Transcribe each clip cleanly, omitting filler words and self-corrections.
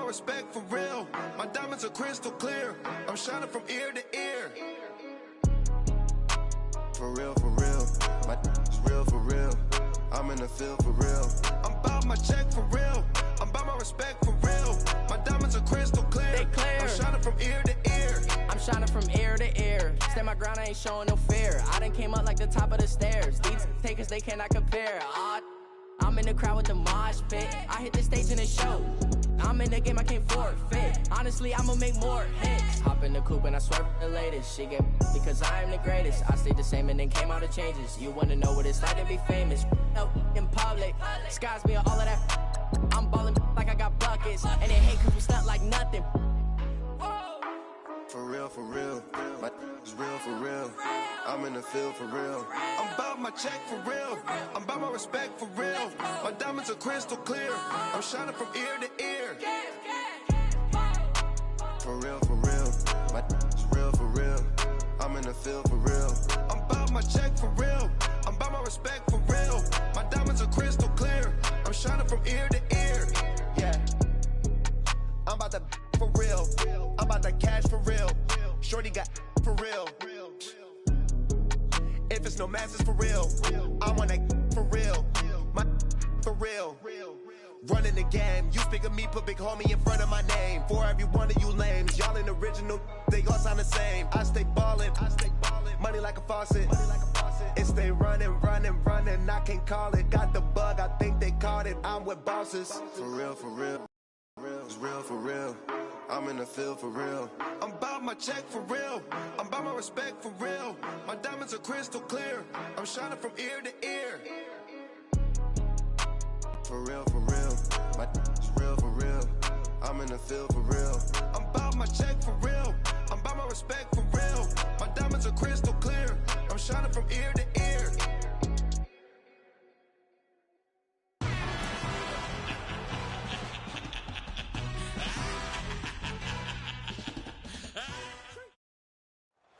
respect for real. My diamonds are crystal clear. I'm shining from ear to ear. For real, my is real for real. I'm in the field for real. I'm about my check for real. I'm about my respect for real. My diamonds are crystal clear. They clear. I'm shining from ear to ear. I'm shining from ear to ear. Stand my ground, I ain't showing no fear. I done came up like the top of the stairs. These takers, they cannot compare. I'm in the crowd with the mosh pit. I hit the stage in the show. I'm in the game, I can't forfeit. Honestly, I'ma make more hits. Hop in the coupe and I swerve the latest. She get because I am the greatest. I stayed the same and then came out of changes. You wanna know what it's like to be famous? No, in public, skies me all of that. I'm ballin' like I got buckets. And they hate cause we stunt like nothing. For real, my is real for real. I'm in the field for real. I'm about my check for real. I'm about my respect for real. My diamonds are crystal clear. I'm shining from ear to ear. For real, my is real for real. I'm in the field for real. I'm about my check for real. I'm about my respect for real. My diamonds are crystal clear. I'm shining from ear to ear. Yeah, I'm about to for real. I'm about to cash for real. Shorty got for real. If it's no masses for real, I want that for real. My for real. Running the game. You speak of me, put big homie in front of my name. For every one of you lames, y'all ain't original. They all sound the same. I stay ballin'. Money like a faucet. It stay running. I can't call it. Got the bug, I think they caught it. I'm with bosses. For real. It's real for real. I'm in the field for real. I'm about my check for real. I'm about my respect for real. My diamonds are crystal clear. I'm shining from ear to ear. For real. My is real for real. I'm in the field for real. I'm about my check for real. I'm about my respect for real. My diamonds are crystal clear. I'm shining from ear to ear.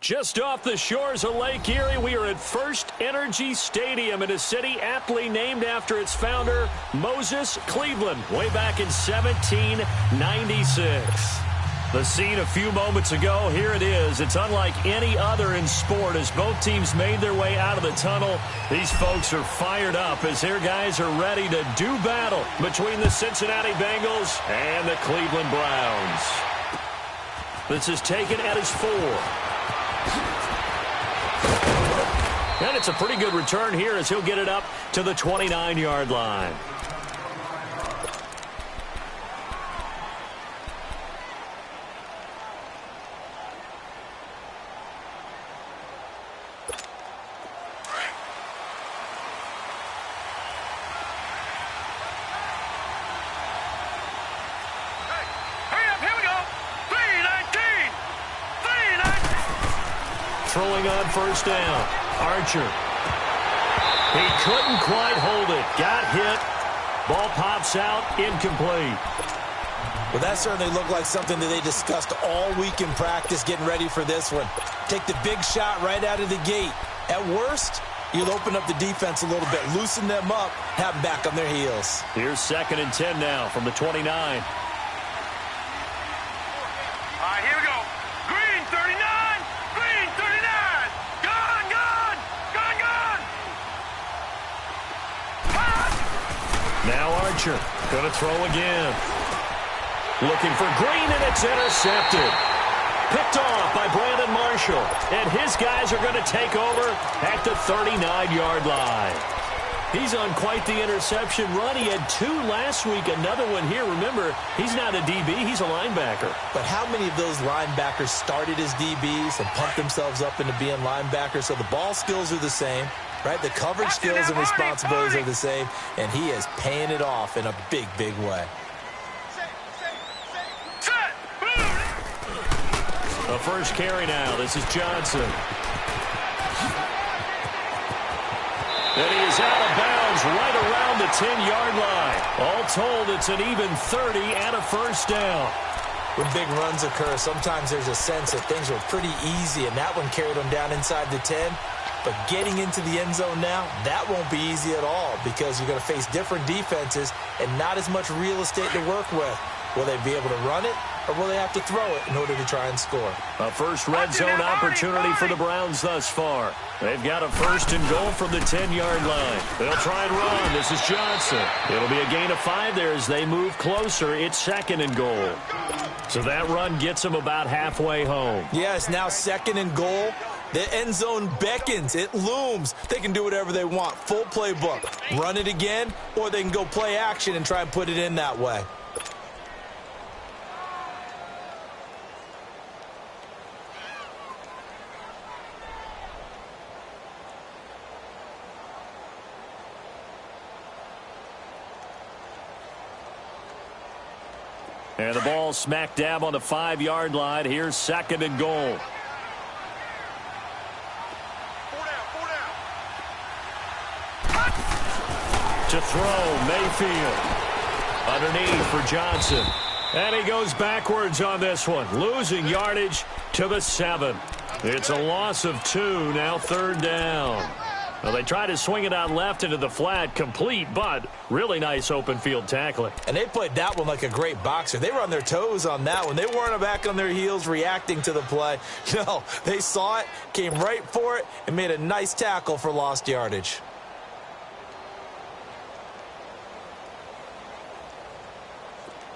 Just off the shores of Lake Erie, we are at First Energy Stadium in a city aptly named after its founder, Moses Cleveland, way back in 1796. The scene a few moments ago, here it is. It's unlike any other in sport as both teams made their way out of the tunnel. These folks are fired up as their guys are ready to do battle between the Cincinnati Bengals and the Cleveland Browns. This is taken at his 4. And it's a pretty good return here as he'll get it up to the 29-yard line. Throwing on first down. Archer. He couldn't quite hold it. Got hit. Ball pops out. Incomplete. Well, that certainly looked like something that they discussed all week in practice getting ready for this one. Take the big shot right out of the gate. At worst, you'll open up the defense a little bit, loosen them up, have them back on their heels. Here's 2nd and 10 now from the 29. Here we go. Green 39. Green 39. Now Archer going to throw again. Looking for Green, and it's intercepted. Picked off by Brandon Marshall. And his guys are going to take over at the 39-yard line. He's on quite the interception run. He had 2 last week, another one here. Remember, he's not a DB, he's a linebacker. But how many of those linebackers started as DBs and pumped themselves up into being linebackers? So the ball skills are the same, right? The coverage skills and responsibilities are the same, and he is paying it off in a big, big way. The first carry now. This is Johnson. And he is out of bounds right around the 10-yard line. All told, it's an even 30 and a first down. When big runs occur, sometimes there's a sense that things were pretty easy, and that one carried them down inside the 10. But getting into the end zone now, that won't be easy at all because you're going to face different defenses and not as much real estate to work with. Will they be able to run it, or will they have to throw it in order to try and score? A first red zone opportunity for the Browns thus far. They've got a first and goal from the 10-yard line. They'll try and run. This is Johnson. It'll be a gain of 5 there as they move closer. It's second and goal. So that run gets them about halfway home. Yeah, it's now second and goal. The end zone beckons. It looms. They can do whatever they want. Full playbook. Run it again, or they can go play action and try and put it in that way. And the ball smack dab on the 5-yard line. Here's second and goal. To throw, Mayfield. Underneath for Johnson. And he goes backwards on this one. Losing yardage to the 7. It's a loss of 2, now third down. Well, they try to swing it out left into the flat, complete, but really nice open field tackling. And they played that one like a great boxer. They were on their toes on that one. They weren't back on their heels reacting to the play. No, they saw it, came right for it, and made a nice tackle for lost yardage.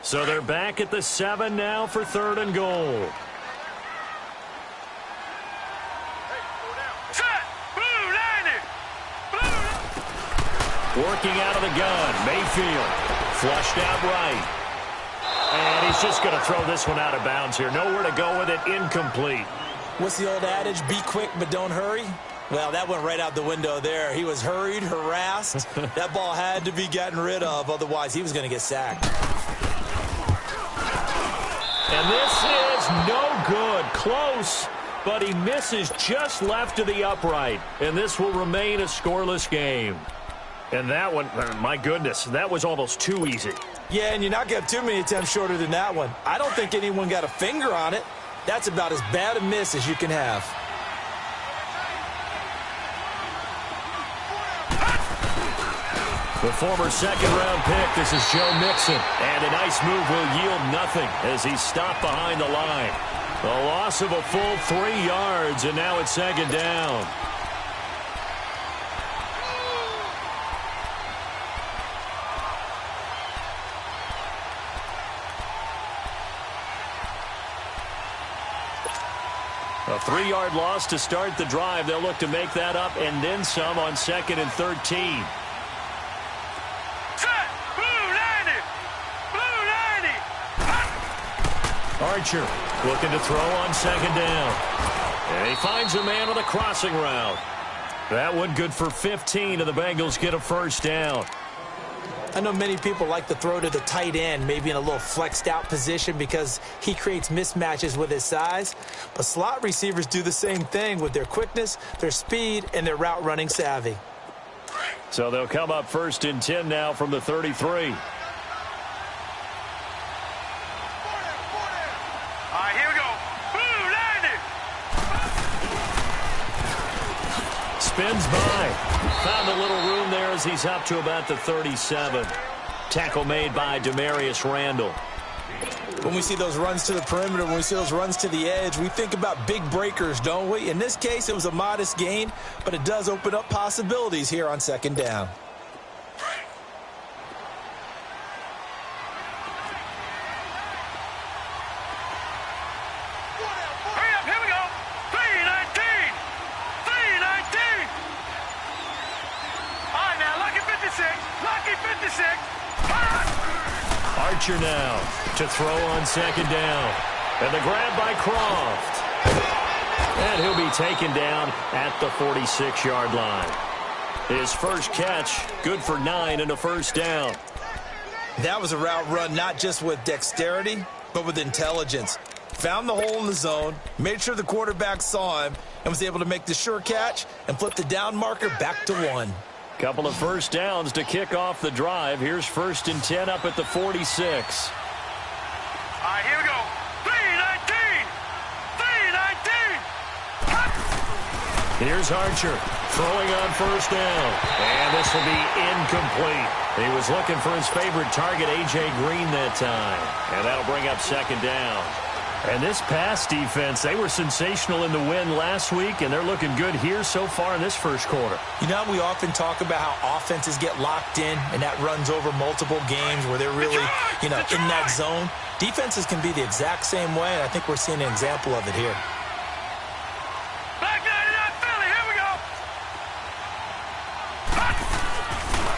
So they're back at the 7 now for third and goal. Working out of the gun, Mayfield, flushed out right. And he's just going to throw this one out of bounds here. Nowhere to go with it, incomplete. What's the old adage, be quick but don't hurry? Well, that went right out the window there. He was hurried, harassed. That ball had to be gotten rid of, otherwise he was going to get sacked. And this is no good. Close, but he misses just left of the upright. And this will remain a scoreless game. And that one, my goodness, that was almost too easy. Yeah, and you're not going to have too many attempts shorter than that one. I don't think anyone got a finger on it. That's about as bad a miss as you can have. The former second-round pick, this is Joe Mixon. And a nice move will yield nothing as he's stopped behind the line. A loss of a full 3 yards, and now it's second down. A 3-yard loss to start the drive. They'll look to make that up and then some on second and 13. Set! Blue 90! Blue 90! Archer looking to throw on second down. And he finds a man on the crossing route. That one good for 15, and the Bengals get a first down. I know many people like to throw to the tight end, maybe in a little flexed out position because he creates mismatches with his size. But slot receivers do the same thing with their quickness, their speed, and their route running savvy. So they'll come up first and 10 now from the 33. All right, here we go. Blue 90! Spins by. Found a little room there as he's up to about the 37. Tackle made by Demarius Randall. When we see those runs to the perimeter, when we see those runs to the edge, we think about big breakers, don't we? In this case, it was a modest gain, but it does open up possibilities here on second down. Hurry up, here we go. 319! 319! All right, now, lucky 56. Lucky 56. Archer now to throw on second down. And the grab by Croft. And he'll be taken down at the 46-yard line. His first catch, good for 9 and a first down. That was a route run not just with dexterity, but with intelligence. Found the hole in the zone, made sure the quarterback saw him, and was able to make the sure catch and flip the down marker back to 1. Couple of first downs to kick off the drive. Here's first and 10 up at the 46. All right, here we go. 319! 319! Here's Archer. Throwing on first down. And this will be incomplete. He was looking for his favorite target, A.J. Green, that time. And that'll bring up second down. And this pass defense, they were sensational in the win last week, and they're looking good here so far in this first quarter. You know, we often talk about how offenses get locked in, and that runs over multiple games where they're really, in that zone. Defenses can be the exact same way, and I think we're seeing an example of it here.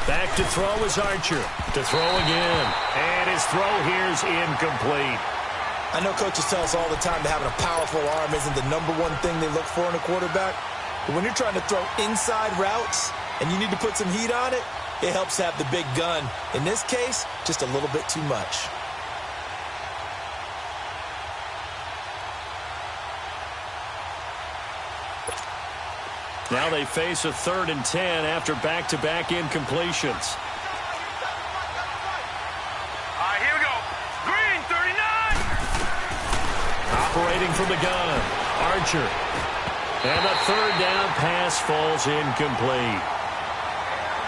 Back to throw is Archer. To throw again. And his throw here's incomplete. I know coaches tell us all the time that having a powerful arm isn't the number one thing they look for in a quarterback. But when you're trying to throw inside routes and you need to put some heat on it, it helps have the big gun. In this case, just a little bit too much. Now they face a 3rd and 10 after back-to-back incompletions. Here we go. Green, 39. Operating from the gun, Archer. And the 3rd down pass falls incomplete.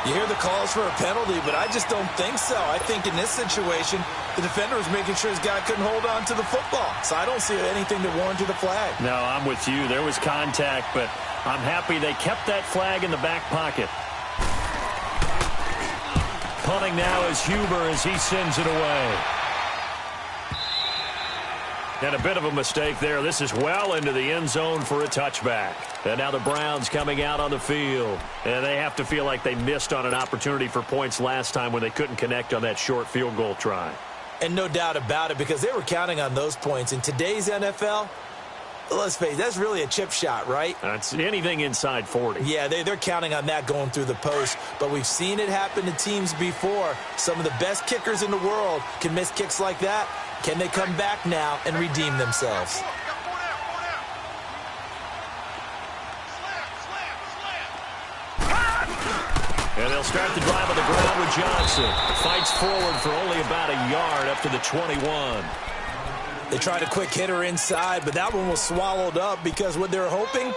You hear the calls for a penalty, but I just don't think so. I think in this situation, the defender was making sure his guy couldn't hold on to the football. So I don't see anything that warranted a flag. No, I'm with you. There was contact, but I'm happy they kept that flag in the back pocket. Punting now is Huber as he sends it away. And a bit of a mistake there. This is well into the end zone for a touchback. And now the Browns coming out on the field. And they have to feel like they missed on an opportunity for points last time when they couldn't connect on that short field goal try. And no doubt about it, because they were counting on those points. In today's NFL, let's face it, that's really a chip shot, right? It's anything inside 40. Yeah, they're counting on that going through the post. But we've seen it happen to teams before. Some of the best kickers in the world can miss kicks like that. Can they come back now and redeem themselves? And they'll start the drive on the ground with Johnson. Fights forward for only about a yard up to the 21. They tried a quick hitter inside, but that one was swallowed up because what they're hoping,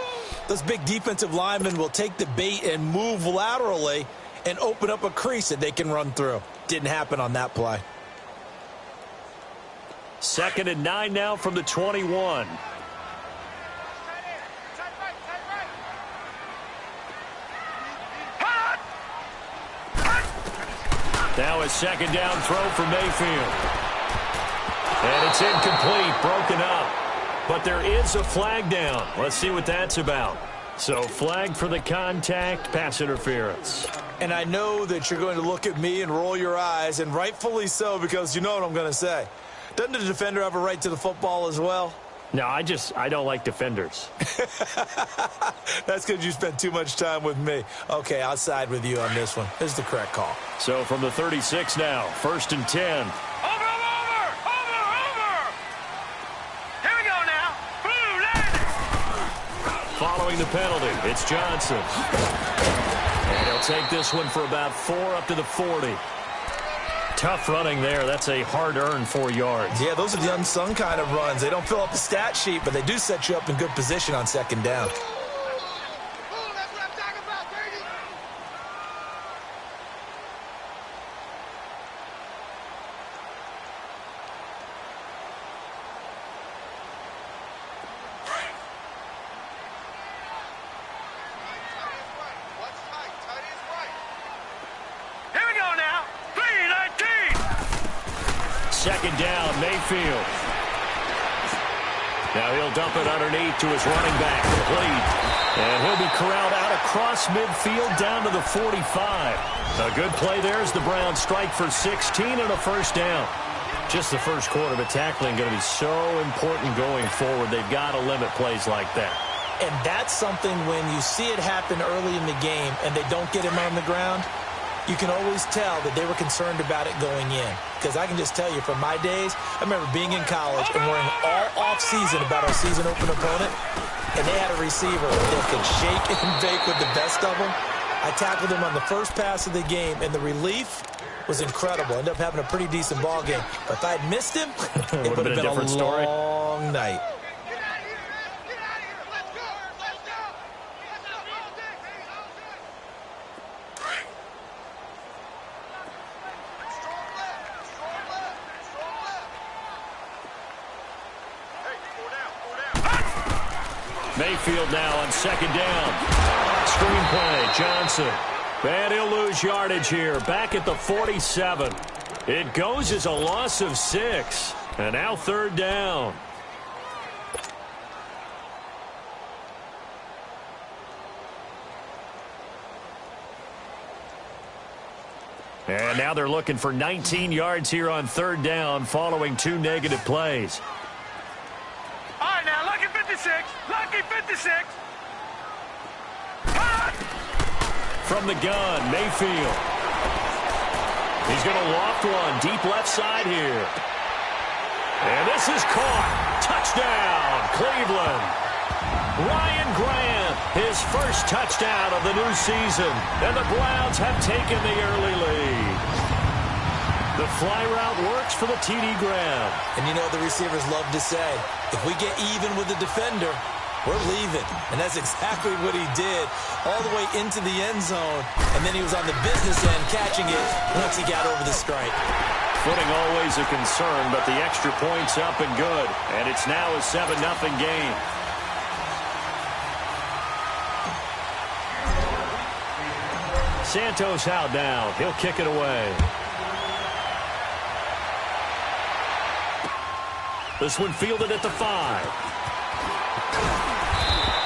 those big defensive linemen will take the bait and move laterally and open up a crease that they can run through. Didn't happen on that play. 2nd and 9 now from the 21. Now a 2nd down throw for Mayfield. And it's incomplete, broken up. But there is a flag down. Let's see what that's about. So flag for the contact, pass interference. And I know that you're going to look at me and roll your eyes, and rightfully so, because you know what I'm going to say. Doesn't the defender have a right to the football as well? No, I don't like defenders. That's because you spent too much time with me. Okay, I'll side with you on this one. This is the correct call. So from the 36 now, 1st and 10. Over. Here we go now. Blue landing. Following the penalty, it's Johnson. And he'll take this one for about 4 up to the 40. Tough running there. That's a hard-earned 4 yards. Yeah, those are the unsung kind of runs. They don't fill up the stat sheet, but they do set you up in good position on 2nd down. Second down, Mayfield. Now he'll dump it underneath to his running back, complete. And he'll be corralled out across midfield down to the 45. A good play there as the Browns strike for 16 and a 1st down. Just the first quarter, but tackling going to be so important going forward. They've got to limit plays like that. And that's something when you see it happen early in the game and they don't get him on the ground, you can always tell that they were concerned about it going in. Because I can just tell you from my days, I remember being in college and worrying all off-season about our season open opponent, and they had a receiver that could shake and bake with the best of them. I tackled him on the first pass of the game, and the relief was incredible. Ended up having a pretty decent ball game. But if I had missed him, it would have been a different story. Long night. Mayfield now on second down. Screenplay, Johnson. And he'll lose yardage here. Back at the 47. It goes as a loss of 6. And now third down. And now they're looking for 19 yards here on third down following 2 negative plays. All right, now, lucky 56. Lucky 56. From the gun, Mayfield. He's going to loft one deep left side here. And this is caught. Touchdown, Cleveland. Ryan Grant, his first touchdown of the new season. And the Browns have taken the early lead. The fly route works for the TD Graham. And you know what the receivers love to say? If we get even with the defender, we're leaving. And that's exactly what he did all the way into the end zone. And then he was on the business end catching it once he got over the stripe. Footing always a concern, but the extra point's up and good. And it's now a 7-0 game. Santos out now. He'll kick it away. This one fielded at the 5.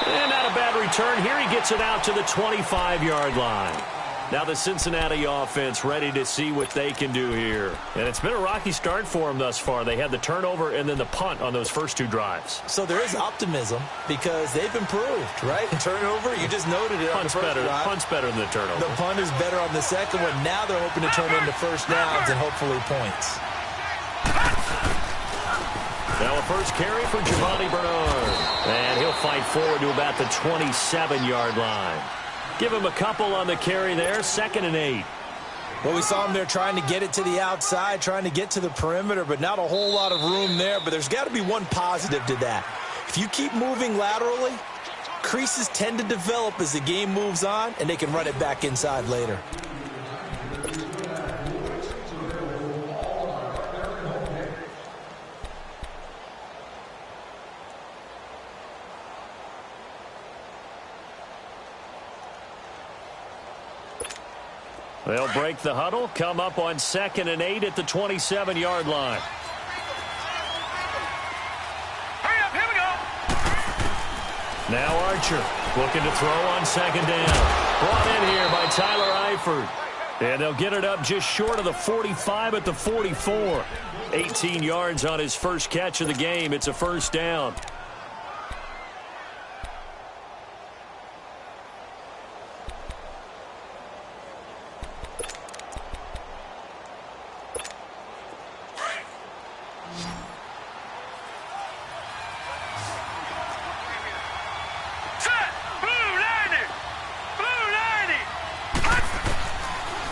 And not a bad return. Here he gets it out to the 25-yard line. Now the Cincinnati offense ready to see what they can do here. And it's been a rocky start for them thus far. They had the turnover and then the punt on those first 2 drives. So there is optimism because they've improved, right? Turnover, you just noted it. Punt's better. Punt's better than the turnover. The punt is better on the second one. Now they're hoping to turn into first downs and hopefully points. Now a first carry for Giovanni Bernard. And he'll fight forward to about the 27-yard line. Give him a couple on the carry there. 2nd and 8. Well, we saw him there trying to get it to the outside, trying to get to the perimeter, but not a whole lot of room there. But there's got to be one positive to that. If you keep moving laterally, creases tend to develop as the game moves on, and they can run it back inside later. They'll break the huddle, come up on 2nd and 8 at the 27-yard line. Hurry up, here we go. Now Archer looking to throw on 2nd down. Brought in here by Tyler Eifert. And they'll get it up just short of the 45 at the 44. 18 yards on his first catch of the game. It's a first down.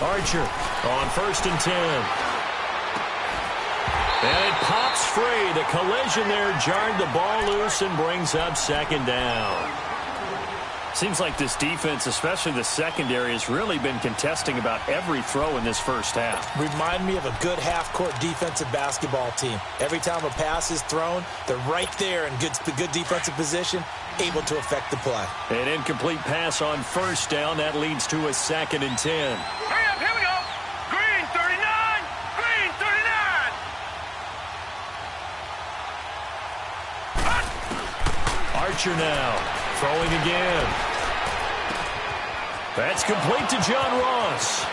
Archer on 1st and 10. And it pops free. The collision there jarred the ball loose and brings up 2nd down. Seems like this defense, especially the secondary, has really been contesting about every throw in this first half. Remind me of a good half-court defensive basketball team. Every time a pass is thrown, they're right there in good defensive position, able to affect the play. An incomplete pass on 1st down. That leads to a 2nd and 10. Hurry up, here we go. Green 39. Green 39. Archer now throwing again. That's complete to John Ross.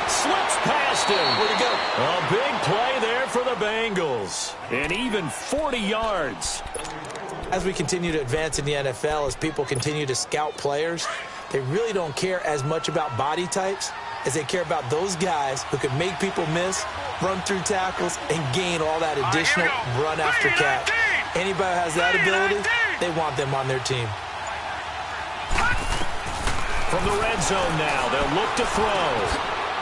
Slips past him. Where'd he go? A big play there for the Bengals. And even 40 yards. As we continue to advance in the NFL, as people continue to scout players, they really don't care as much about body types as they care about those guys who can make people miss, run through tackles, and gain all that additional run after catch. Anybody who has that ability, they want them on their team. From the red zone now, they'll look to throw.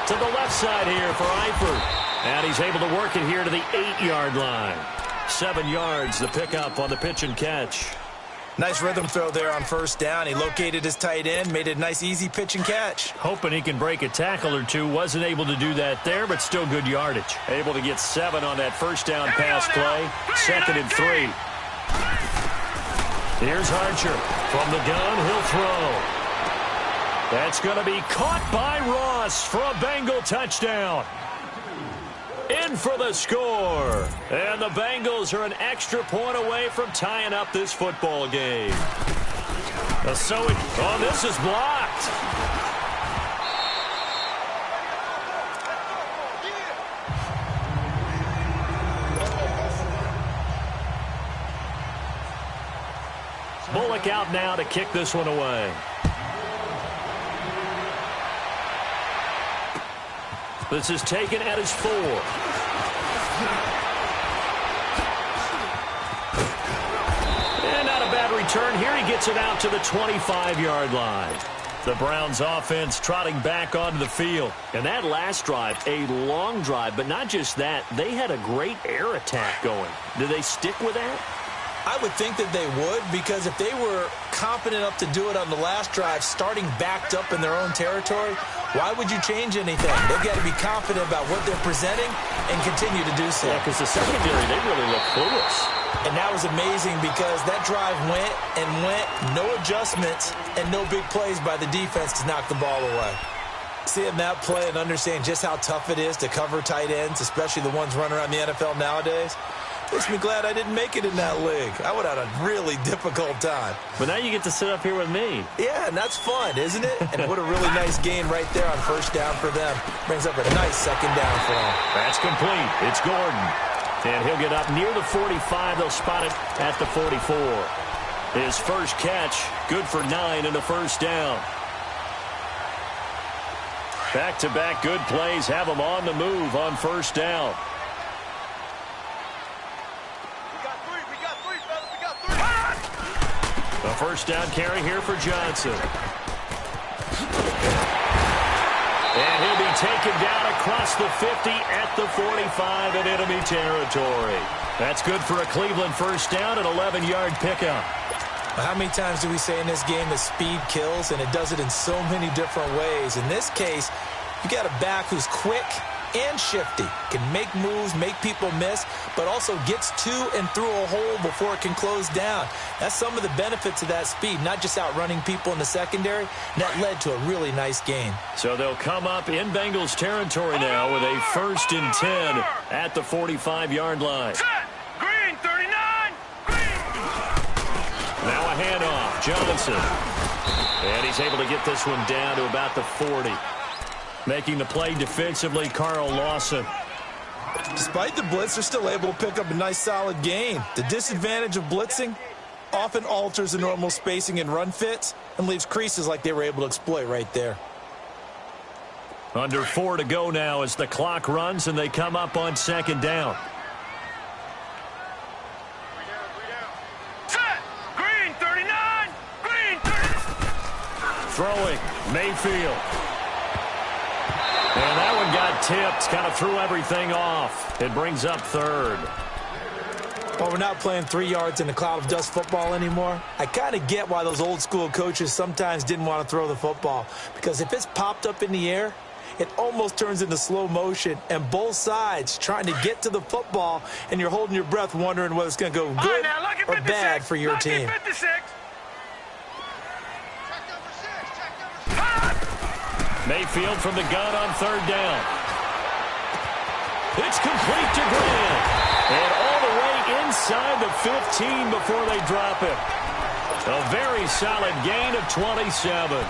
To the left side here for Eifert. And he's able to work it here to the 8-yard line. 7 yards, the pickup on the pitch and catch. Nice rhythm throw there on 1st down. He located his tight end, made it a nice, easy pitch and catch. Hoping he can break a tackle or two. Wasn't able to do that there, but still good yardage. Able to get 7 on that 1st down pass play. 2nd and 3. Here's Archer. From the gun, he'll throw. That's going to be caught by Ross for a Bengal touchdown. In for the score. And the Bengals are an extra point away from tying up this football game. This is blocked. Bullock out now to kick this one away. This is taken at his 4. And not a bad return. Here he gets it out to the 25-yard line. The Browns offense trotting back onto the field. And that last drive, a long drive, but not just that. They had a great air attack going. Do they stick with that? I would think that they would, because if they were confident enough to do it on the last drive, starting backed up in their own territory, why would you change anything? They've got to be confident about what they're presenting and continue to do so. Yeah, because the secondary, they really look clueless. And that was amazing because that drive went and went, no adjustments and no big plays by the defense to knock the ball away. Seeing that play and understand just how tough it is to cover tight ends, especially the ones running around the NFL nowadays, makes me glad I didn't make it in that league. I would have had a really difficult time. But now you get to sit up here with me. Yeah, and that's fun, isn't it? And what a really nice gain right there on first down for them. Brings up a nice second down for them. That's complete. It's Gordon. And he'll get up near the 45. They'll spot it at the 44. His first catch, good for 9 and a first down. Back-to-back good plays have him on the move on first down. A first down carry here for Johnson. And he'll be taken down across the 50 at the 45 in enemy territory. That's good for a Cleveland first down, an 11-yard pickup. How many times do we say in this game that speed kills, and it does it in so many different ways? In this case, you got a back who's quick and shifty, can make moves, make people miss, but also gets to and through a hole before it can close down. That's some of the benefits of that speed, not just outrunning people in the secondary, and that led to a really nice gain. So they'll come up in Bengals territory now with a 1st and 10 at the 45-yard line. Green, 39, green. Now a handoff, Johnson. And he's able to get this one down to about the 40. Making the play defensively, Carl Lawson. Despite the blitz, they're still able to pick up a nice solid gain. The disadvantage of blitzing often alters the normal spacing and run fits and leaves creases like they were able to exploit right there. Under 4 to go now as the clock runs and they come up on second down. Set. Green, 39, green, 30. Throwing, Mayfield. And that one got tipped, kind of threw everything off. It brings up 3rd. Well, we're not playing 3 yards in a cloud of dust football anymore. I kind of get why those old school coaches sometimes didn't want to throw the football. Because if it's popped up in the air, it almost turns into slow motion. And both sides trying to get to the football, and you're holding your breath wondering whether it's going to go good or bad for your team. Mayfield from the gun on 3rd down. It's complete to Grant. And all the way inside the 15 before they drop it. A very solid gain of 27.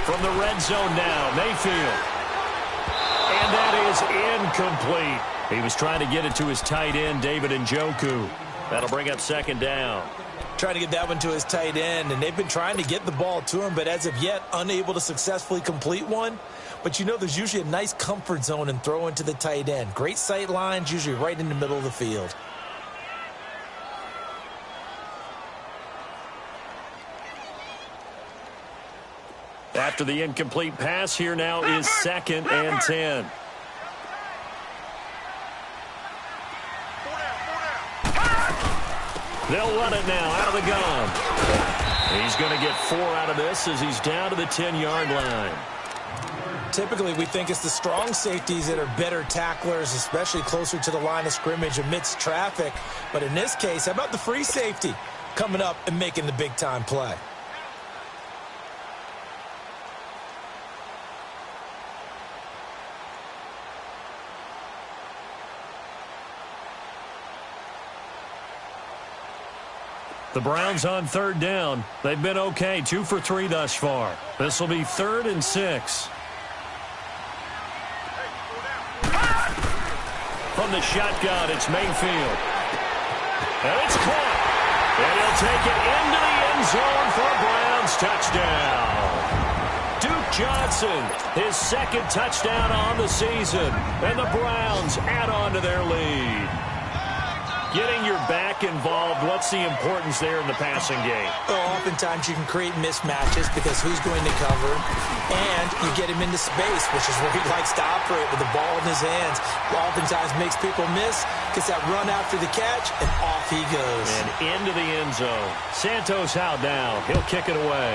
From the red zone now, Mayfield. And that is incomplete. He was trying to get it to his tight end, David Njoku. That'll bring up second down. Trying to get that one to his tight end, and they've been trying to get the ball to him, but as of yet, unable to successfully complete one. But you know there's usually a nice comfort zone in throwing to the tight end. Great sight lines, usually right in the middle of the field. After the incomplete pass, here now is 2nd and 10. They'll run it now out of the gun. He's going to get 4 out of this as he's down to the 10-yard line. Typically, we think it's the strong safeties that are better tacklers, especially closer to the line of scrimmage amidst traffic. But in this case, how about the free safety coming up and making the big-time play? The Browns on 3rd down. They've been okay, 2 for 3 thus far. This will be 3rd and 6. From the shotgun, it's Mayfield. And it's caught. And he'll take it into the end zone for a Browns touchdown. Duke Johnson, his 2nd touchdown on the season. And the Browns add on to their lead. Getting your back involved, what's the importance there in the passing game? Well, oftentimes you can create mismatches because who's going to cover him, and you get him into space, which is where he likes to operate with the ball in his hands. Oftentimes makes people miss, gets that run after the catch, and off he goes. And into the end zone. Santos out now. He'll kick it away.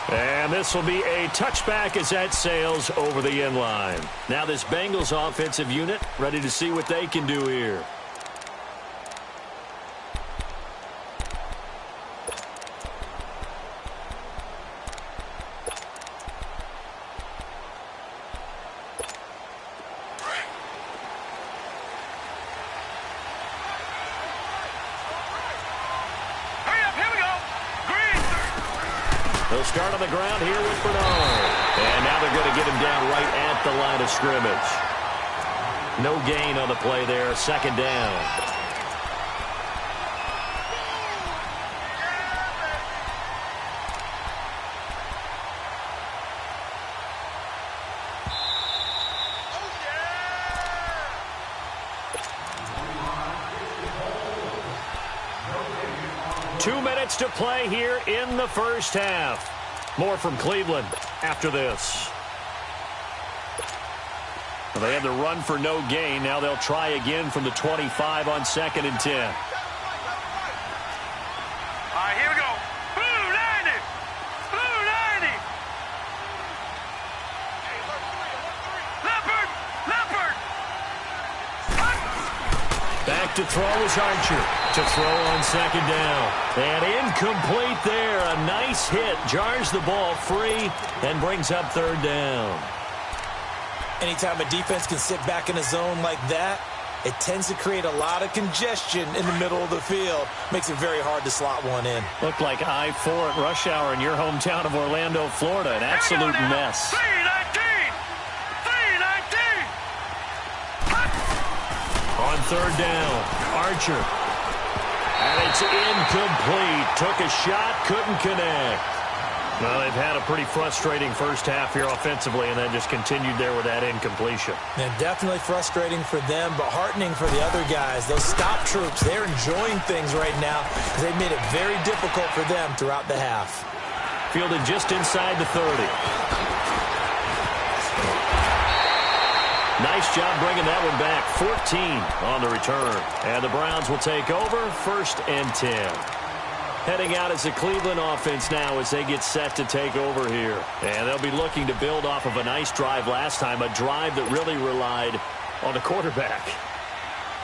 And this will be a touchback as that sails over the end line. Now this Bengals offensive unit ready to see what they can do here. They'll start on the ground here with Bernard. And now they're going to get him down right at the line of scrimmage. No gain on the play there. 2nd down. To play here in the first half. More from Cleveland after this. Well, they had the run for no gain. Now they'll try again from the 25 on 2nd and 10. All right, here we go. Blue 90. Blue 90. Leopard. Leopard. Back to throw is Archer. To throw on 2nd down. And incomplete there. A nice hit. Jars the ball free and brings up 3rd down. Anytime a defense can sit back in a zone like that, it tends to create a lot of congestion in the middle of the field. Makes it very hard to slot one in. Looked like I-4 at rush hour in your hometown of Orlando, Florida. An absolute mess. 319. 319. On 3rd down, Archer. And it's incomplete. Took a shot, couldn't connect. Well, they've had a pretty frustrating first half here offensively, and then just continued there with that incompletion. And definitely frustrating for them, but heartening for the other guys. Those stop troops, they're enjoying things right now because they've made it very difficult for them throughout the half. Fielded just inside the 30. Nice job bringing that one back. 14 on the return. And the Browns will take over 1st and 10. Heading out as the Cleveland offense now as they get set to take over here. And they'll be looking to build off of a nice drive last time, a drive that really relied on the quarterback.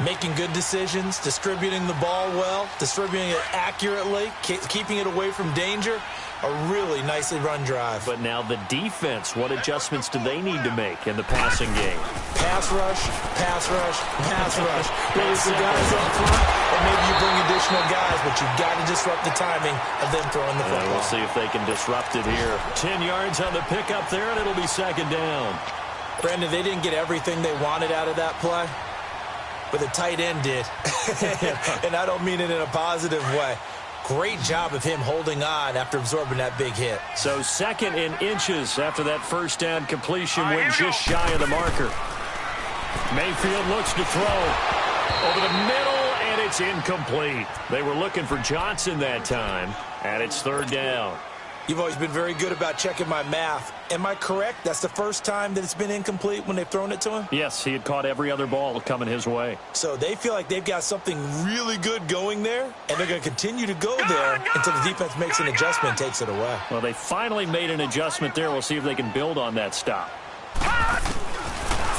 Making good decisions, distributing the ball well, distributing it accurately, keeping it away from danger. A really nicely run drive. But now the defense, what adjustments do they need to make in the passing game? Pass rush, pass rush, pass rush. Release the guys up front, and maybe you bring additional guys, but you've got to disrupt the timing of them throwing the football. We'll see if they can disrupt it here. 10 yards on the pickup there, and it'll be 2nd down. Brandon, they didn't get everything they wanted out of that play, but the tight end did. And I don't mean it in a positive way. Great job of him holding on after absorbing that big hit. So 2nd and inches after that first down completion went just shy of the marker. Mayfield looks to throw over the middle, and it's incomplete. They were looking for Johnson that time, and it's 3rd down. You've always been very good about checking my math. Am I correct? That's the first time that it's been incomplete when they've thrown it to him? Yes, he had caught every other ball coming his way. So they feel like they've got something really good going there, and they're going to continue to go there until the defense makes an adjustment and takes it away. Well, they finally made an adjustment there. We'll see if they can build on that stop.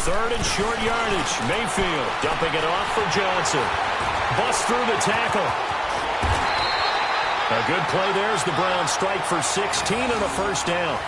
Third and short yardage. Mayfield dumping it off for Johnson. Bust through the tackle. A good play there as the Browns strike for 16 and a first down.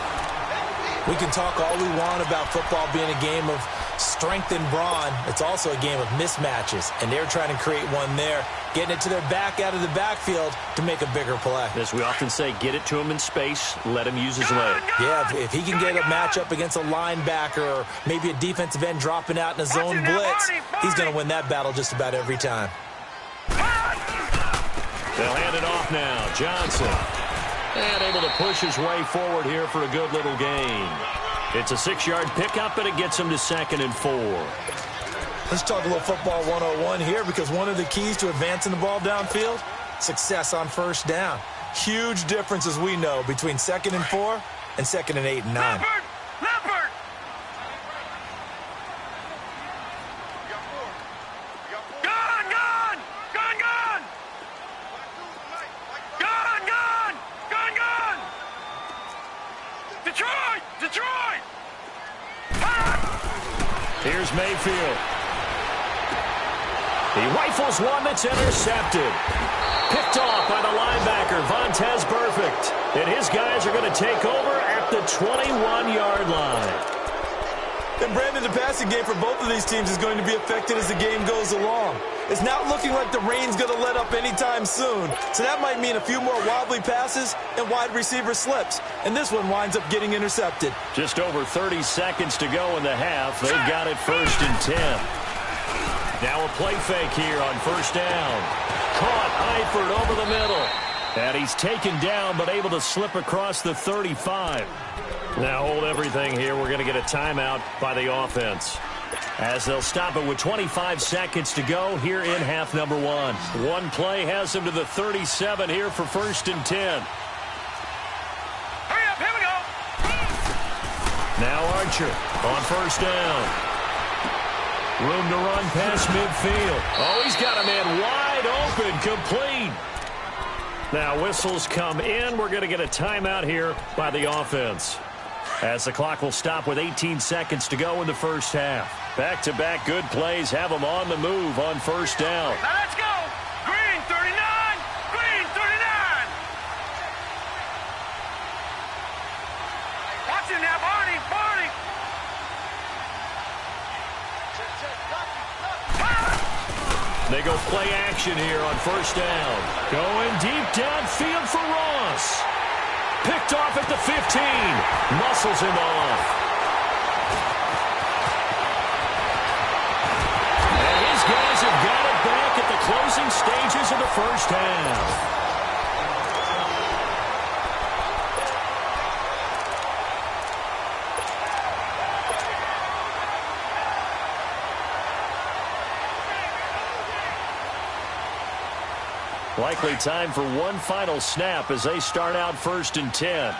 We can talk all we want about football being a game of strength and brawn. It's also a game of mismatches, and they're trying to create one there, getting it to their back out of the backfield to make a bigger play. As we often say, get it to him in space, let him use his leg. Yeah, if he can get a matchup against a linebacker or maybe a defensive end dropping out in a zone blitz, he's going to win that battle just about every time. They'll hand it off now. Johnson. And able to push his way forward here for a good little gain. It's a 6-yard pickup, and it gets him to 2nd and 4. Let's talk a little football 101 here, because one of the keys to advancing the ball downfield, success on first down. Huge difference, as we know, between 2nd and 4 and 2nd and 8 and 9. Leopard! Detroit! Here's Mayfield. He rifles one that's intercepted. Picked off by the linebacker, Vontaze Burfict. And his guys are going to take over at the 21-yard line. And Brandon, the passing game for both of these teams is going to be affected as the game goes along. It's not looking like the rain's going to let up anytime soon. So that might mean a few more wobbly passes and wide receiver slips. And this one winds up getting intercepted. Just over 30 seconds to go in the half. They've got it 1st and 10. Now a play fake here on first down. Caught Eifert over the middle. And he's taken down but able to slip across the 35. Now hold everything here. We're going to get a timeout by the offense, as they'll stop it with 25 seconds to go here in half number 1. One play has them to the 37 here for 1st and 10. Hurry up, here we go. Now Archer on first down. Room to run past midfield. Oh, he's got a man wide open, complete. Now whistles come in. We're going to get a timeout here by the offense, as the clock will stop with 18 seconds to go in the first half. Back-to-back good plays have them on the move on first down. Now let's go. Green 39. Green 39. Watch it now, Barney. Barney. They go play action here on first down. Going deep downfield for Ross. Picked off at the 15. Muscles him off. And his guys have got it back at the closing stages of the first half. Likely time for one final snap as they start out 1st and 10.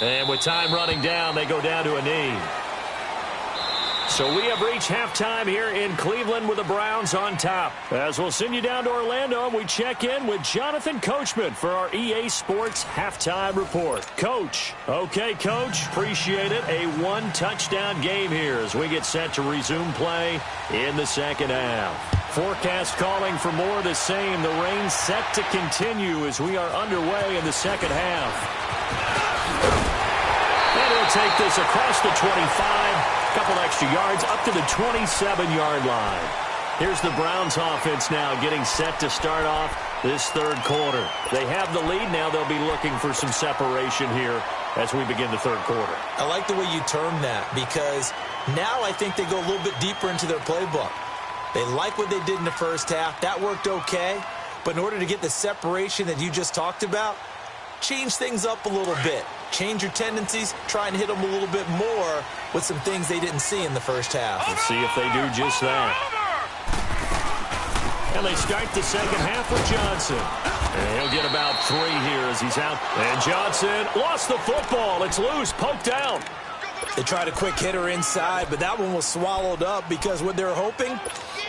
And with time running down, they go down to a knee. So we have reached halftime here in Cleveland with the Browns on top. As we'll send you down to Orlando, and we check in with Jonathan Coachman for our EA Sports Halftime Report. Coach. Okay, Coach. Appreciate it. A one-touchdown game here as we get set to resume play in the second half. Forecast calling for more of the same. The rain set to continue as we are underway in the second half. And he'll take this across the 25. Couple extra yards up to the 27-yard line. Here's the Browns offense now getting set to start off this third quarter. They have the lead. Now they'll be looking for some separation here as we begin the third quarter. I like the way you term that, because now I think they go a little bit deeper into their playbook. They like what they did in the first half. That worked okay. But in order to get the separation that you just talked about, change things up a little bit. Change your tendencies, try and hit them a little bit more with some things they didn't see in the first half. Let's see if they do just that. And they start the second half with Johnson. And he'll get about 3 here as he's out. And Johnson lost the football. It's loose, poked out. They tried a quick hitter inside, but that one was swallowed up because what they're hoping,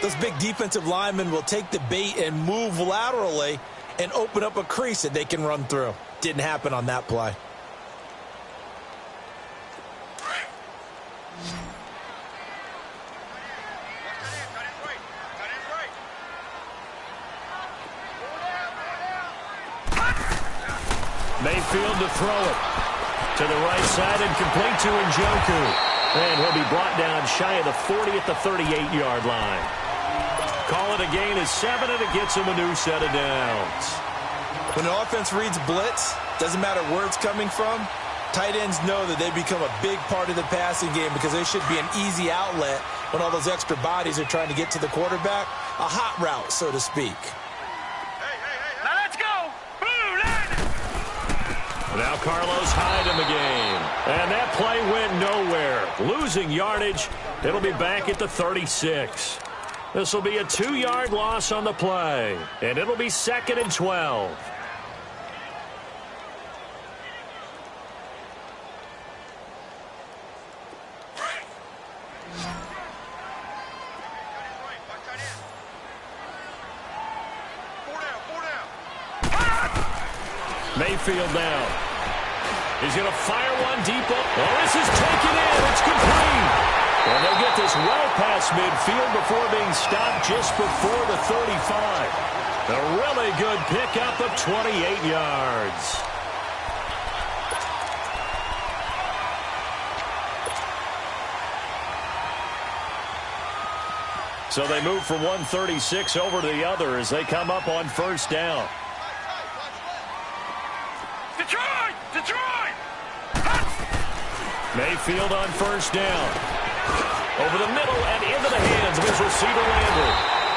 those big defensive linemen will take the bait and move laterally and open up a crease that they can run through. Didn't happen on that play. Mayfield to throw it. To the right side and complete to Njoku. And he'll be brought down shy of the 40 at the 38-yard line. Call it a gain of 7, and it gets him a new set of downs. When the offense reads blitz, doesn't matter where it's coming from, tight ends know that they become a big part of the passing game because they should be an easy outlet when all those extra bodies are trying to get to the quarterback. A hot route, so to speak. Now let's go. Now Carlos Hyde in the game. And that play went nowhere. Losing yardage. It'll be back at the 36. This will be a 2-yard loss on the play. And it'll be 2nd and 12. Mayfield now. He's going to fire one deep up. Oh, this is taken in. It's complete. And they'll get this well past midfield before being stopped just before the 35. A really good pickup of 28 yards. So they move from 136 over to the other as they come up on first down. Detroit! Detroit! Mayfield on first down. Over the middle and into the hands of his receiver Landry.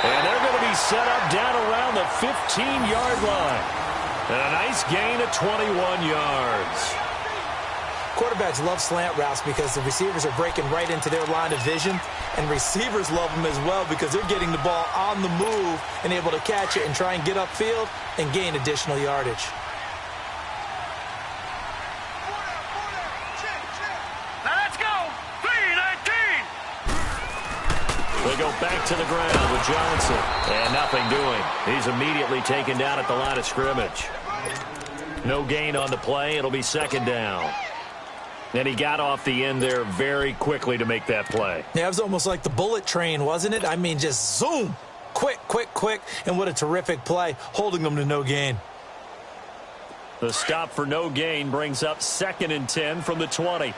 And they're going to be set up down around the 15-yard line. And a nice gain of 21 yards. Quarterbacks love slant routes because the receivers are breaking right into their line of vision. And receivers love them as well because they're getting the ball on the move and able to catch it and try and get upfield and gain additional yardage. They go back to the ground with Johnson. And nothing doing. He's immediately taken down at the line of scrimmage. No gain on the play. It'll be 2nd down. And he got off the end there very quickly to make that play. Yeah, it was almost like the bullet train, wasn't it? I mean, just zoom. Quick, quick, quick. And what a terrific play, holding them to no gain. The stop for no gain brings up 2nd and 10 from the 20.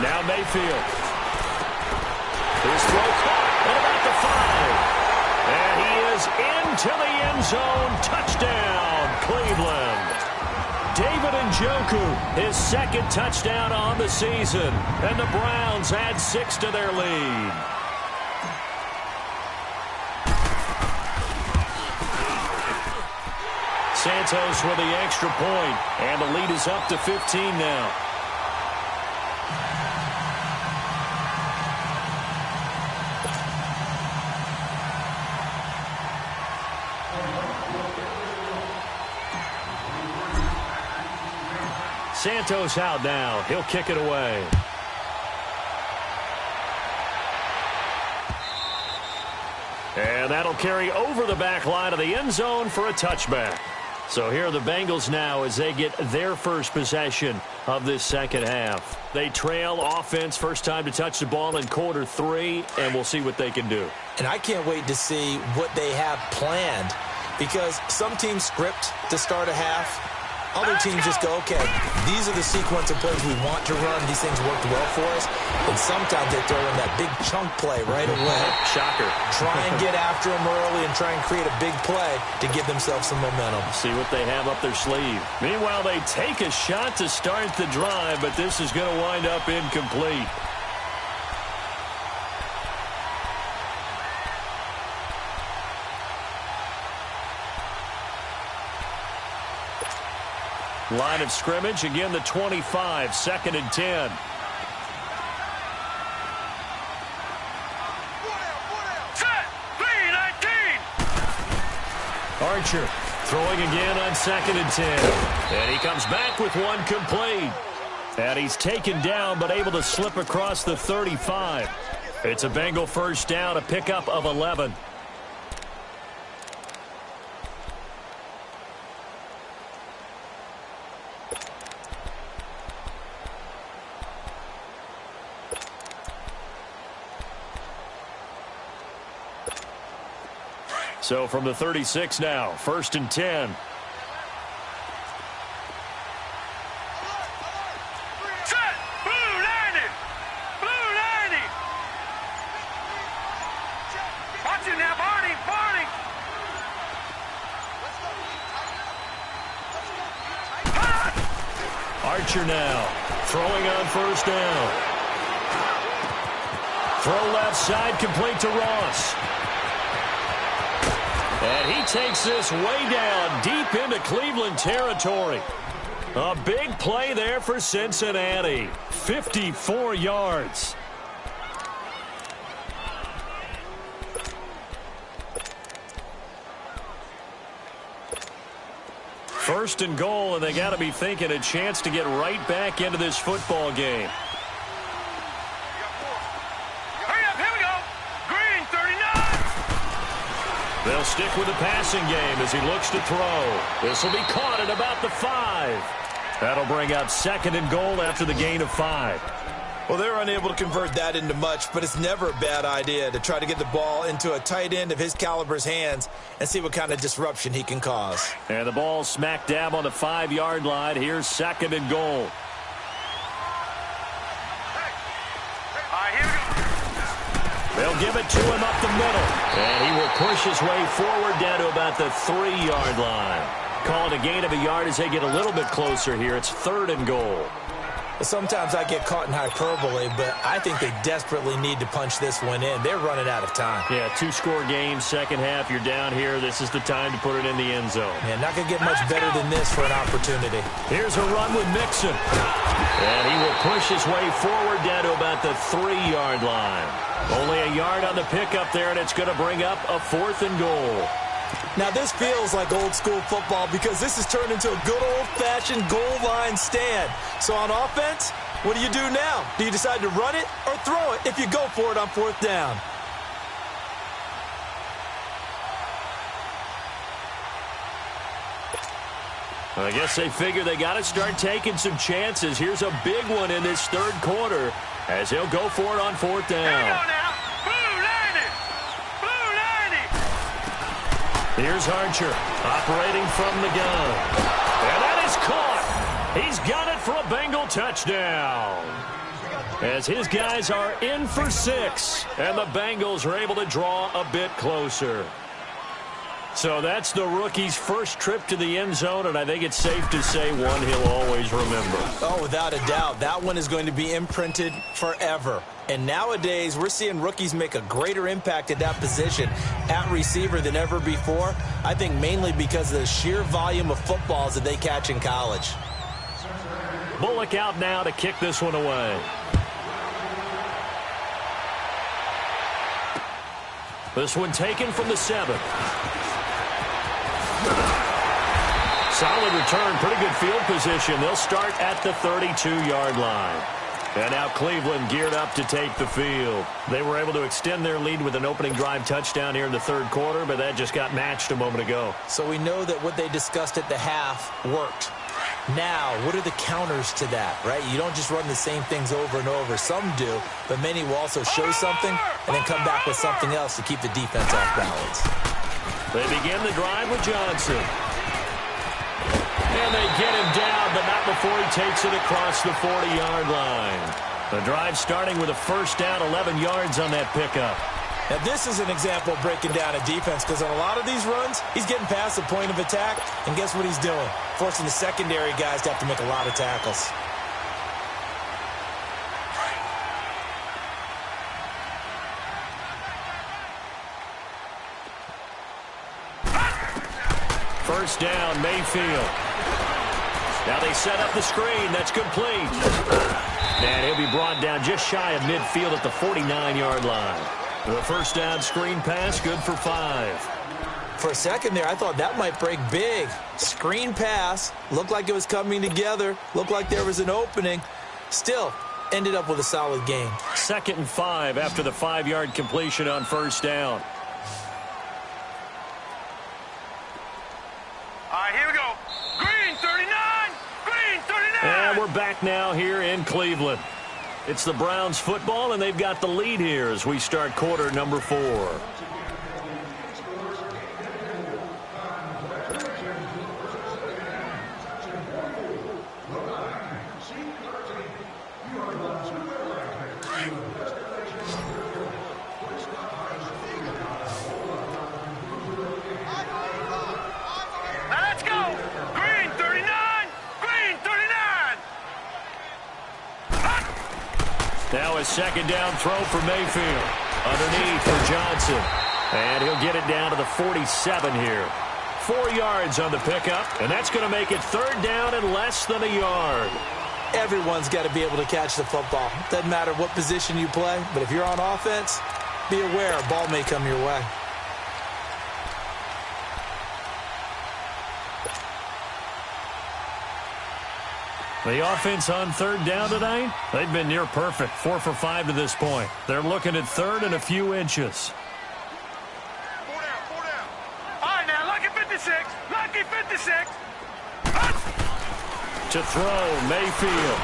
Now Mayfield. His throw caught at about the 5. And he is into the end zone. Touchdown, Cleveland. David Njoku, his 2nd touchdown on the season. And the Browns add 6 to their lead. Santos with the extra point. And the lead is up to 15 now. Santos out now. He'll kick it away. And that'll carry over the back line of the end zone for a touchback. So here are the Bengals now as they get their first possession of this second half. They trail offense, first time to touch the ball in quarter 3, and we'll see what they can do. And I can't wait to see what they have planned because some teams script to start a half. Other teams just go, okay, these are the sequence of plays we want to run. These things worked well for us. And sometimes they throw in that big chunk play right away. Shocker. Try and get after them early and try and create a big play to give themselves some momentum. See what they have up their sleeve. Meanwhile, they take a shot to start the drive, but this is going to wind up incomplete. Line of scrimmage, again the 25, 2nd and 10. Archer throwing again on 2nd and 10. And he comes back with one complete. And he's taken down but able to slip across the 35. It's a Bengal first down, a pickup of 11. So from the 36 now, 1st and 10. Set! Blue 90! Blue 90! Watch it now, Barney! Barney! Archer now throwing on 1st down. Throw left side complete to Ross. And he takes this way down deep into Cleveland territory. A big play there for Cincinnati. 54 yards. First and goal, and they got to be thinking a chance to get right back into this football game. They'll stick with the passing game as he looks to throw. This will be caught at about the 5. That'll bring up 2nd and goal after the gain of 5. Well, they're unable to convert that into much, but it's never a bad idea to try to get the ball into a tight end of his caliber's hands and see what kind of disruption he can cause. And the ball smack dab on the 5-yard line. Here's 2nd and goal. They'll give it to him up the middle. And he will push his way forward down to about the 3-yard line. Call it a gain of a yard as they get a little bit closer here. It's 3rd and goal. Sometimes I get caught in hyperbole, but I think they desperately need to punch this one in. They're running out of time. Yeah, 2-score game, second half. You're down here. This is the time to put it in the end zone. Yeah, not going to get much better than this for an opportunity. Here's a run with Mixon. And he will push his way forward down to about the 3-yard line. Only a yard on the pickup there, and it's going to bring up a 4th and goal. Now, this feels like old-school football because this has turned into a good old-fashioned goal line stand. So on offense, what do you do now? Do you decide to run it or throw it if you go for it on 4th down? I guess they figure they got to start taking some chances. Here's a big one in this 3rd quarter as he'll go for it on 4th down. Here's Archer operating from the gun. And that is caught. He's got it for a Bengal touchdown. As his guys are in for 6. And the Bengals are able to draw a bit closer. So that's the rookie's first trip to the end zone, and I think it's safe to say one he'll always remember. Oh, without a doubt. That one is going to be imprinted forever. And nowadays, we're seeing rookies make a greater impact at that position at receiver than ever before. I think mainly because of the sheer volume of footballs that they catch in college. Bullock out now to kick this one away. This one taken from the 7. Solid return, pretty good field position. They'll start at the 32-yard line. And now Cleveland geared up to take the field. They were able to extend their lead with an opening drive touchdown here in the 3rd quarter, but that just got matched a moment ago. So we know that what they discussed at the half worked. Now, what are the counters to that, right? You don't just run the same things over and over. Some do, but many will also show something and then come back with something else to keep the defense off balance. They begin the drive with Johnson. And they get him down, but not before he takes it across the 40-yard line. The drive starting with a 1st down, 11 yards on that pickup. Now, this is an example of breaking down a defense because on a lot of these runs, he's getting past the point of attack, and guess what he's doing? Forcing the secondary guys to have to make a lot of tackles. First down, Mayfield. Now they set up the screen. That's complete. And he'll be brought down just shy of midfield at the 49-yard line. The first down screen pass, good for 5. For a second there, I thought that might break big. Screen pass. Looked like it was coming together. Looked like there was an opening. Still, ended up with a solid gain. 2nd and 5 after the 5-yard completion on first down. All right, here we go. Green 39. Green 39. And we're back now here in Cleveland. It's the Browns football, and they've got the lead here as we start quarter number 4. Now a 2nd down throw for Mayfield. Underneath for Johnson. And he'll get it down to the 47 here. 4 yards on the pickup, and that's going to make it 3rd down and less than a yard. Everyone's got to be able to catch the football. Doesn't matter what position you play, but if you're on offense, be aware a ball may come your way. The offense on 3rd down tonight, they've been near perfect. 4 for 5 to this point. They're looking at 3rd and a few inches. 4 down, 4 down. All right, now, lucky 56. Lucky 56. To throw, Mayfield.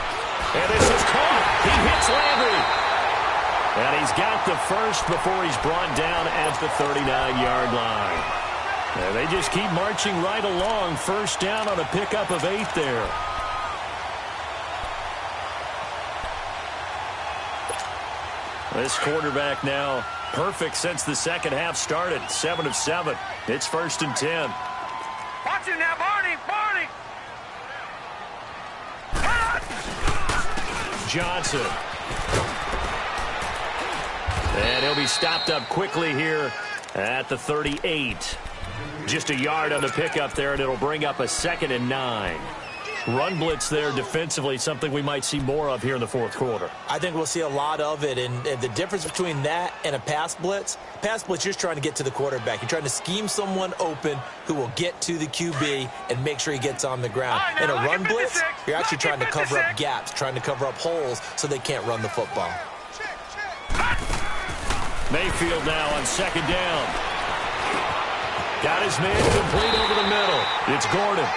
And this is caught. He hits Landry. And he's got the first before he's brought down at the 39-yard line. And they just keep marching right along. 1st down on a pickup of 8 there. This quarterback now perfect since the 2nd half started. 7 of 7. It's 1st and 10. Watch it now, Barney. Barney. Johnson. And he'll be stopped up quickly here at the 38. Just a yard on the pickup there, and it'll bring up a 2nd and 9. Run blitz there defensively, something we might see more of here in the 4th quarter. I think we'll see a lot of it, and the difference between that and a pass blitz, you're just trying to get to the quarterback. You're trying to scheme someone open who will get to the QB and make sure he gets on the ground. In a run blitz, you're actually trying to cover up gaps, trying to cover up holes so they can't run the football. Mayfield now on 2nd down. Got his man complete over the middle. It's Gordon.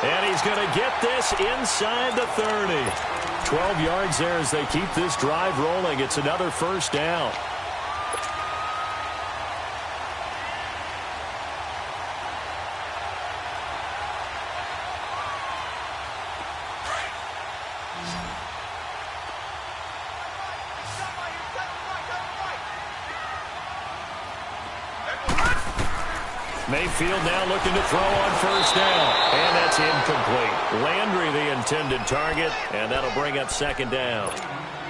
And he's going to get this inside the 30. 12 yards there as they keep this drive rolling. It's another 1st down. Mayfield now looking to throw on 1st down. And that's incomplete. Landry the intended target, and that'll bring up 2nd down.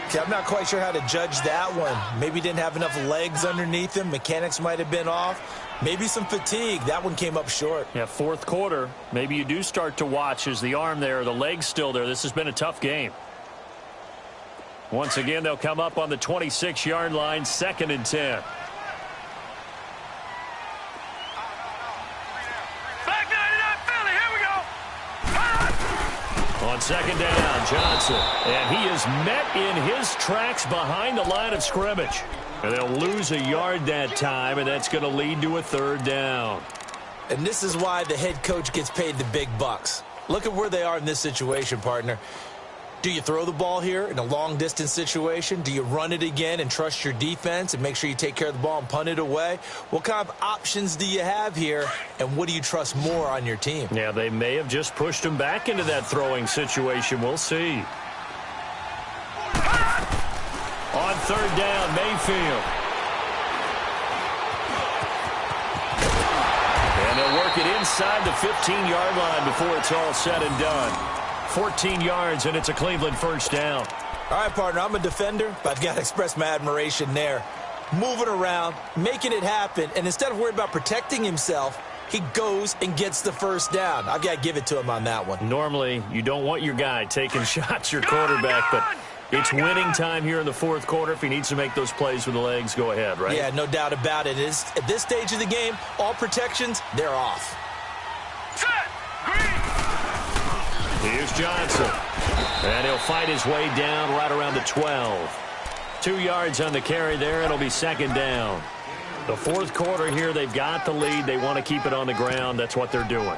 Okay, I'm not quite sure how to judge that one. Maybe didn't have enough legs underneath him. Mechanics might have been off. Maybe some fatigue. That one came up short. Yeah, 4th quarter. Maybe you do start to watch as the arm there, the leg's still there. This has been a tough game. Once again, they'll come up on the 26-yard line, 2nd and 10. On 2nd down, Johnson. And he is met in his tracks behind the line of scrimmage. And they'll lose a yard that time, and that's going to lead to a 3rd down. And this is why the head coach gets paid the big bucks. Look at where they are in this situation, partner. Do you throw the ball here in a long-distance situation? Do you run it again and trust your defense and make sure you take care of the ball and punt it away? What kind of options do you have here, and what do you trust more on your team? Yeah, they may have just pushed him back into that throwing situation. We'll see. On 3rd down, Mayfield. And they'll work it inside the 15-yard line before it's all said and done. 14 yards, and it's a Cleveland 1st down. All right, partner, I'm a defender, but I've got to express my admiration there. Moving around, making it happen, and instead of worried about protecting himself, he goes and gets the 1st down. I've got to give it to him on that one. Normally, you don't want your guy taking shots, your quarterback, but It's winning time here in the fourth quarter. If he needs to make those plays with the legs, go ahead, right? Yeah, no doubt about it. At this stage of the game, all protections, they're off. Set. Green. Here's Johnson. And he'll fight his way down right around the 12. 2 yards on the carry there. It'll be second down. The fourth quarter here, they've got the lead. They want to keep it on the ground. That's what they're doing.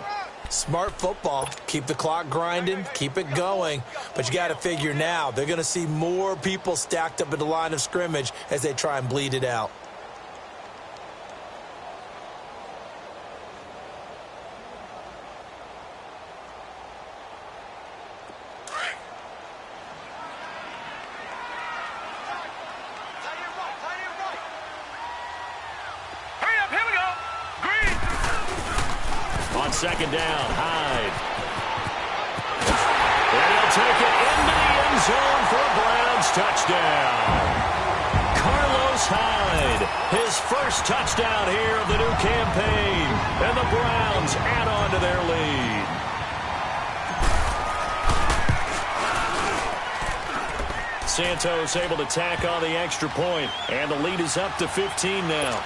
Smart football. Keep the clock grinding. Keep it going. But you got to figure now, they're going to see more people stacked up at the line of scrimmage as they try and bleed it out. Second down, Hyde. And he'll take it into the end zone for a Browns touchdown. Carlos Hyde, his first touchdown here of the new campaign. And the Browns add on to their lead. Santos able to tack on the extra point, and the lead is up to 15 now.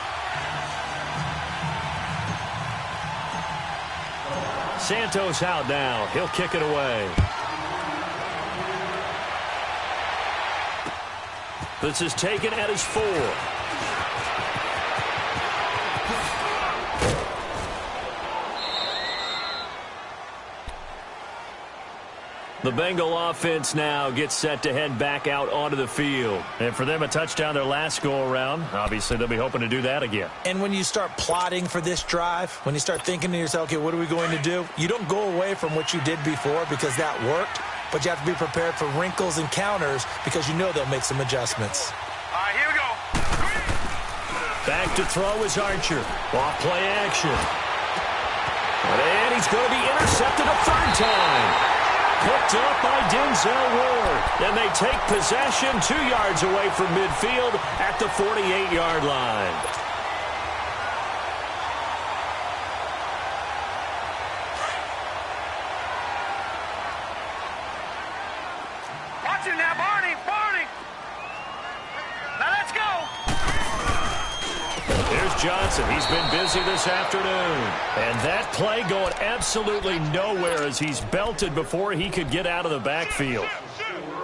Santos out now. He'll kick it away. This is taken at his 4. The Bengal offense now gets set to head back out onto the field. And for them, a touchdown their last go-around. Obviously, they'll be hoping to do that again. And when you start plotting for this drive, when you start thinking to yourself, okay, what are we going to do? You don't go away from what you did before because that worked, but you have to be prepared for wrinkles and counters because you know they'll make some adjustments. All right, here we go. Back to throw is Archer. Off play action. And he's going to be intercepted a third time. Picked up by Denzel Ward. And they take possession 2 yards away from midfield at the 48-yard line. Watch him now, Barney. Barney. Now let's go. There's Johnson. He's been busy this afternoon. And that play going absolutely nowhere as he's belted before he could get out of the backfield.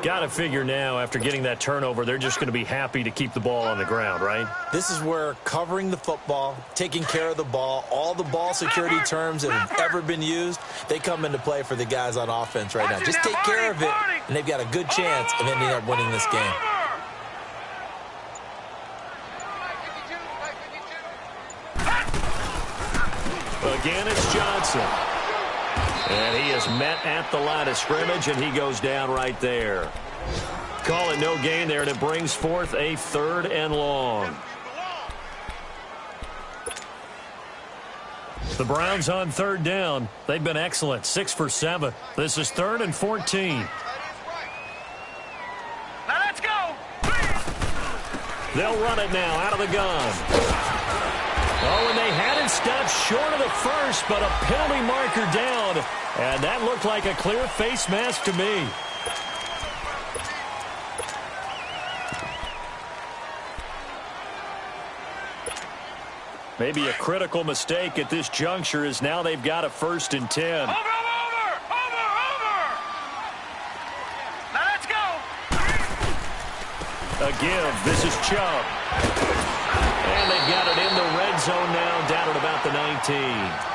Got to figure now, after getting that turnover, they're just going to be happy to keep the ball on the ground, right? This is where covering the football, taking care of the ball, all the ball security terms that have ever been used, they come into play for the guys on offense right now. Just take care of it, and they've got a good chance of ending up winning this game. Again, it's Johnson. And he is met at the line of scrimmage, and he goes down right there. Call it no gain there, and it brings forth a 3rd and long. The Browns on 3rd down. They've been excellent, 6 for 7. This is 3rd and 14. Now let's go. They'll run it now out of the gun. Oh, and they had it stopped short of the first, but a penalty marker down. And that looked like a clear face mask to me. Maybe a critical mistake at this juncture is now they've got a 1st and 10. Over. Now let's go. A give. This is Chubb. And they've got it in the red zone now, down at about the 19.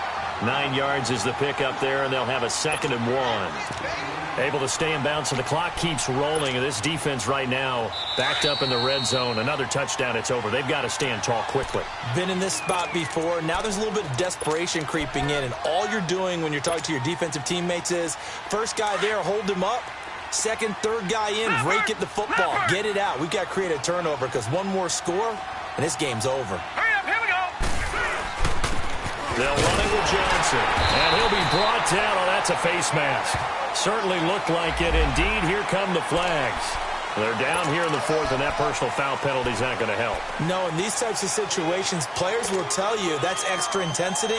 9 yards is the pickup there, and they'll have a 2nd and 1. Able to stay in bounds, so the clock keeps rolling. And this defense right now backed up in the red zone. Another touchdown, it's over. They've got to stand tall quickly. Been in this spot before. Now there's a little bit of desperation creeping in, and all you're doing when you're talking to your defensive teammates is, first guy there, hold him up. Second, third guy in, rake at the football. Get it out. We've got to create a turnover because one more score, and this game's over. Hurry up, here we go. They'll run it with Johnson, and he'll be brought down. Oh, that's a face mask. Certainly looked like it. Indeed, here come the flags. They're down here in the 4th, and that personal foul penalty is not going to help. No, in these types of situations, players will tell you that's extra intensity.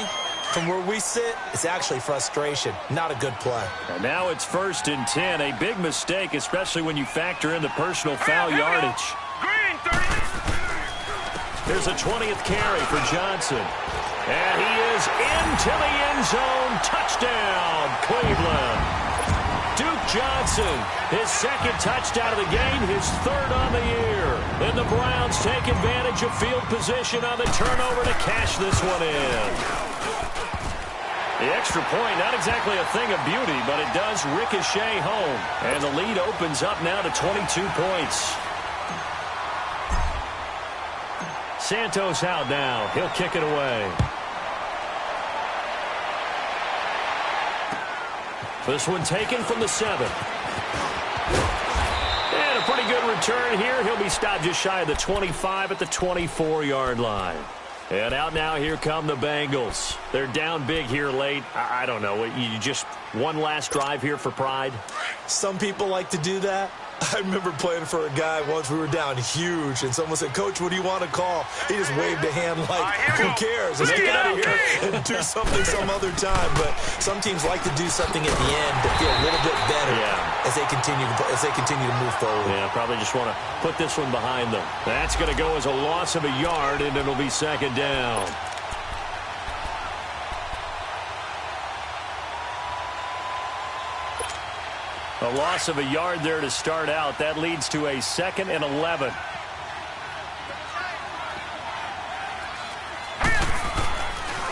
From where we sit, it's actually frustration, not a good play. And now it's 1st and 10, a big mistake, especially when you factor in the personal foul yardage. Green, 30. Here's a 20th carry for Johnson. And he is into the end zone. Touchdown, Cleveland. Duke Johnson, his 2nd touchdown of the game, his 3rd on the year. And the Browns take advantage of field position on the turnover to cash this one in. The extra point, not exactly a thing of beauty, but it does ricochet home. And the lead opens up now to 22 points. Santos out now. He'll kick it away. This one taken from the 7. And a pretty good return here. He'll be stopped just shy of the 25 at the 24-yard line. And out now, here come the Bengals. They're down big here late. I don't know. You just one last drive here for pride? Some people like to do that. I remember playing for a guy once. We were down huge, and someone said, "Coach, what do you want to call?" He just waved a hand like, who cares? Let's get out of here and do something some other time. But some teams like to do something at the end to feel a little bit better as they continue to move forward. Yeah, probably just want to put this one behind them. That's going to go as a loss of a yard, and it'll be 2nd down. A loss of a yard there to start out. That leads to a 2nd and 11.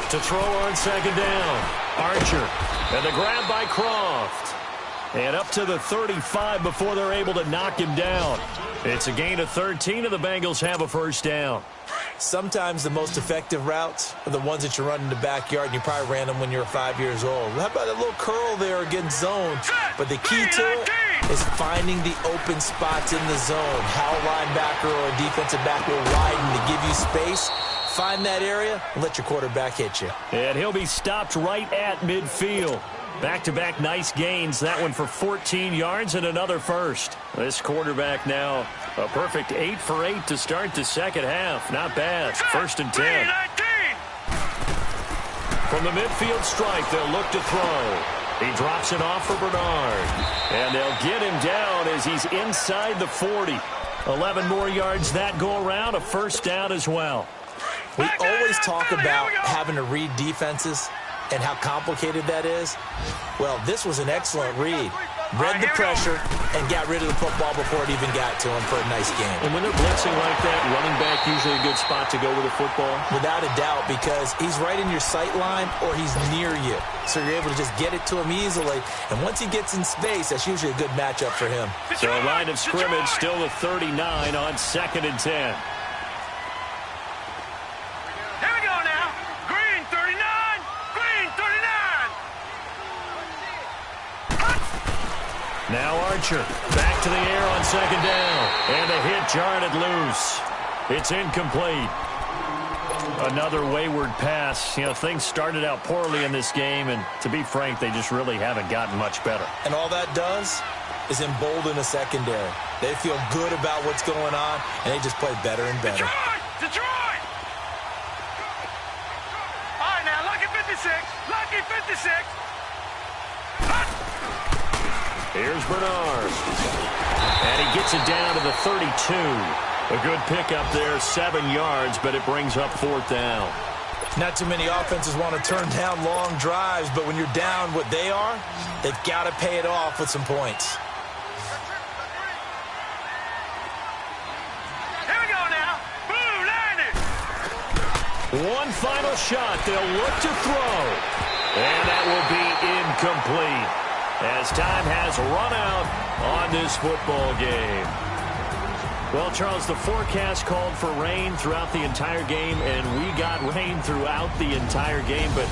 To throw on 2nd down. Archer. And the grab by Croft. And up to the 35 before they're able to knock him down. It's a gain of 13, and the Bengals have a 1st down. Sometimes the most effective routes are the ones that you run in the backyard, and you probably ran them when you were 5 years old. How about a little curl there against zone? But the key to it is finding the open spots in the zone. How a linebacker or a defensive back will widen to give you space. Find that area and let your quarterback hit you. And he'll be stopped right at midfield. Back-to-back nice gains. That one for 14 yards and another 1st. This quarterback now a perfect 8 for 8 to start the 2nd half. Not bad. 1st and 10. From the midfield strike, they'll look to throw. He drops it off for Bernard. And they'll get him down as he's inside the 40. 11 more yards that go around. A 1st down as well. We always talk about having to read defenses and how complicated that is. Well, this was an excellent read. Read the pressure and got rid of the football before it even got to him for a nice game. And when they're blitzing like that, running back usually a good spot to go with the football? Without a doubt, because he's right in your sight line or he's near you. So you're able to just get it to him easily. And once he gets in space, that's usually a good matchup for him. So a line of scrimmage still the 39 on 2nd and 10. Now Archer back to the air on 2nd down. And the hit jarred it loose. It's incomplete. Another wayward pass. You know, things started out poorly in this game, and to be frank, they just really haven't gotten much better. And all that does is embolden a secondary. They feel good about what's going on, and they just play better and better. Detroit! All right, now, lucky 56. Lucky 56. Here's Bernard. And he gets it down to the 32. A good pickup there, 7 yards, but it brings up 4th down. Not too many offenses want to turn down long drives, but when you're down what they are, they've got to pay it off with some points. Here we go now. Boom, landed. One final shot. They'll look to throw. And that will be incomplete, as time has run out on this football game. Well, Charles, the forecast called for rain throughout the entire game, and we got rain throughout the entire game. But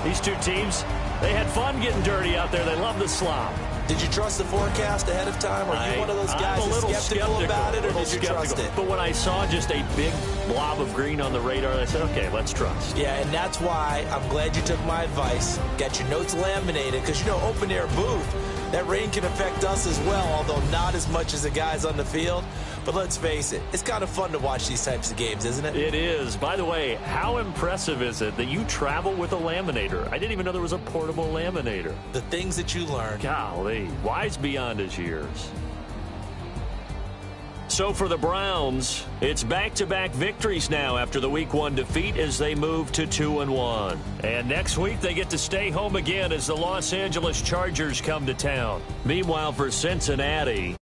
these two teams, they had fun getting dirty out there. They love the slop. Did you trust the forecast ahead of time? Are you one of those guys that's skeptical about it, or did you trust it? But when I saw just a big blob of green on the radar, I said, okay, let's trust. Yeah, and that's why I'm glad you took my advice. Got your notes laminated, because, you know, open-air booth, That rain can affect us as well, although not as much as the guys on the field. But let's face it, it's kind of fun to watch these types of games, isn't it? It is. By the way, how impressive is it that you travel with a laminator? I didn't even know there was a portable laminator. The things that you learn. Golly, wise beyond his years. So for the Browns, it's back-to-back victories now after the Week 1 defeat as they move to 2-1. And next week they get to stay home again as the Los Angeles Chargers come to town. Meanwhile, for Cincinnati,